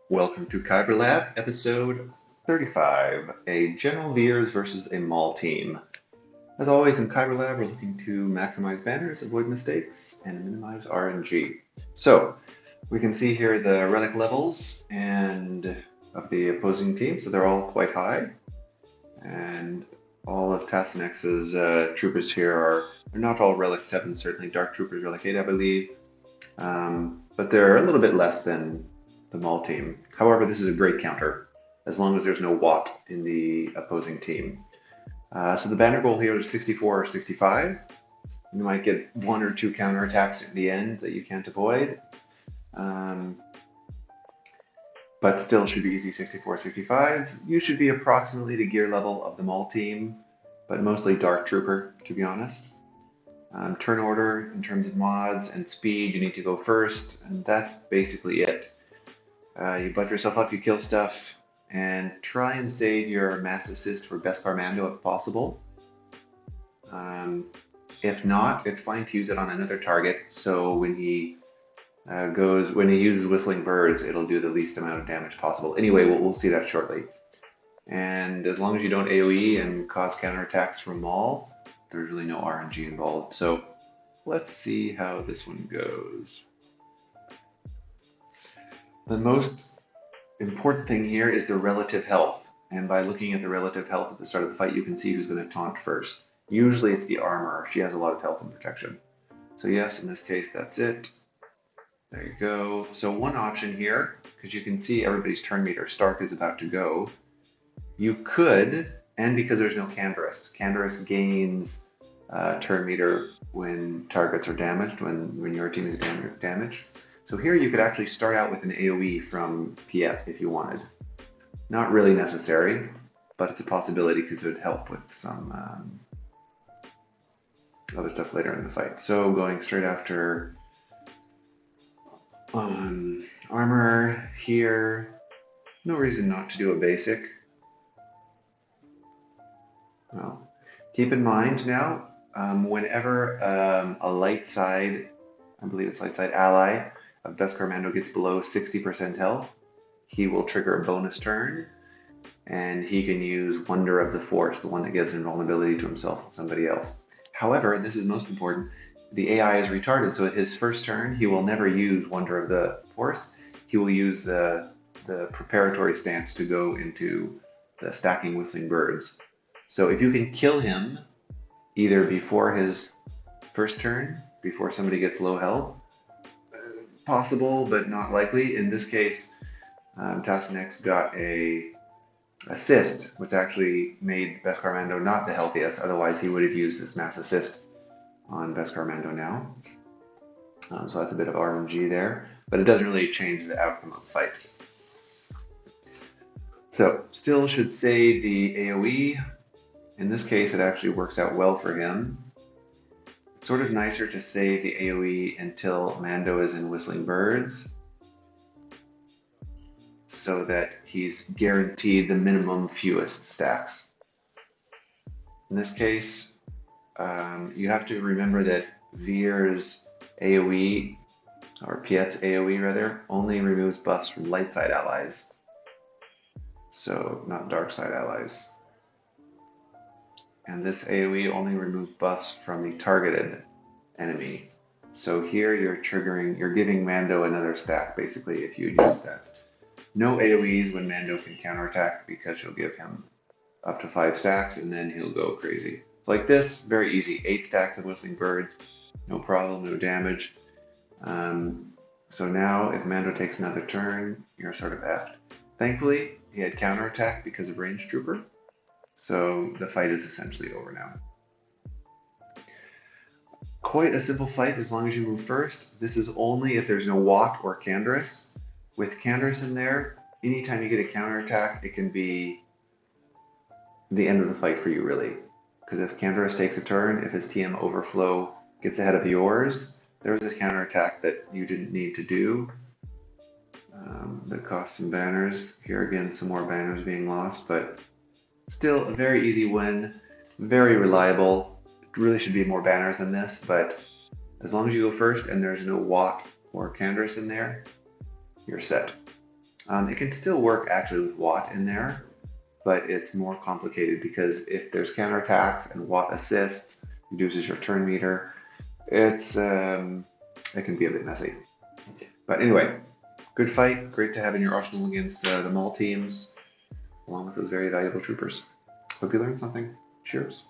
Welcome to Kyber Lab, episode 35, a General Veers versus a Maul team. As always, in Kyber Lab, we're looking to maximize banners, avoid mistakes, and minimize RNG. So, we can see here the relic levels and of the opposing team, so they're all quite high. And all of Tassinex's troopers here are not all relic 7, certainly Dark Troopers relic 8, I believe. But they're a little bit less than the Maul team. However, this is a great counter, as long as there's no Watt in the opposing team. So the banner goal here is 64 or 65. You might get one or two counterattacks at the end that you can't avoid. But still should be easy 64, 65. You should be approximately the gear level of the Maul team, but mostly Dark Trooper, to be honest. Turn order in terms of mods and speed, you need to go first, and that's basically it. You buff yourself up, you kill stuff, and try and save your mass assist for Beskar Mando if possible. If not, it's fine to use it on another target, so when he uses Whistling Birds, it'll do the least amount of damage possible. Anyway, we'll see that shortly. And as long as you don't AoE and cause counterattacks from Maul, there's really no RNG involved. So let's see how this one goes. The most important thing here is the relative health. And by looking at the relative health at the start of the fight, you can see who's going to taunt first. Usually it's the armor. She has a lot of health and protection. So yes, in this case, that's it. There you go. So one option here, because you can see everybody's turn meter, Stark is about to go. You could, and because there's no Canderous gains turn meter when targets are damaged, when your team is damaged. So here you could actually start out with an AoE from Piet if you wanted. Not really necessary, but it's a possibility because it would help with some other stuff later in the fight. So going straight after armor here, no reason not to do a basic. Well, keep in mind now, whenever a light side, I believe it's light side ally of Beskar Mando gets below 60% health, he will trigger a bonus turn, and he can use Wonder of the Force, the one that gives invulnerability to himself and somebody else. However, and this is most important, the AI is retarded, so at his first turn, he will never use Wonder of the Force. He will use the preparatory stance to go into the stacking Whistling Birds. So if you can kill him either before his first turn, before somebody gets low health, possible but not likely. In this case, Tassinx got a assist, which actually made Beskar Mando not the healthiest. Otherwise, he would have used this mass assist on Beskar Mando now. So that's a bit of RNG there, but it doesn't really change the outcome of the fight. So still should save the AoE. In this case, it actually works out well for him. It's sort of nicer to save the AoE until Mando is in Whistling Birds, so that he's guaranteed the minimum fewest stacks. In this case, you have to remember that Veers' AoE, or Piet's AoE rather, only removes buffs from light side allies, so not dark side allies. And this AoE only removes buffs from the targeted enemy. So here you're giving Mando another stack basically if you use that. No AoEs when Mando can counterattack because you'll give him up to 5 stacks and then he'll go crazy. So like this, very easy. 8 stacks of Whistling Birds, no problem, no damage. So now if Mando takes another turn, you're sort of effed. Thankfully, he had counterattack because of Range Trooper. So the fight is essentially over now. Quite a simple fight as long as you move first. This is only if there's no Watt or Canderous. With Canderous in there, anytime you get a counterattack, it can be the end of the fight for you, really. Because if Canderous takes a turn, if his TM overflow gets ahead of yours, there was a counterattack that you didn't need to do. That cost some banners. Here again, some more banners being lost, but still a very easy win, very reliable. It really should be more banners than this, but as long as you go first and there's no Watt or Canderous in there, you're set. It can still work actually with Watt in there, but it's more complicated because if there's counterattacks and Watt assists, reduces your turn meter, it can be a bit messy. But anyway, good fight. Great to have in your arsenal against the Maul teams, along with those very valuable troopers. Hope you learned something. Cheers.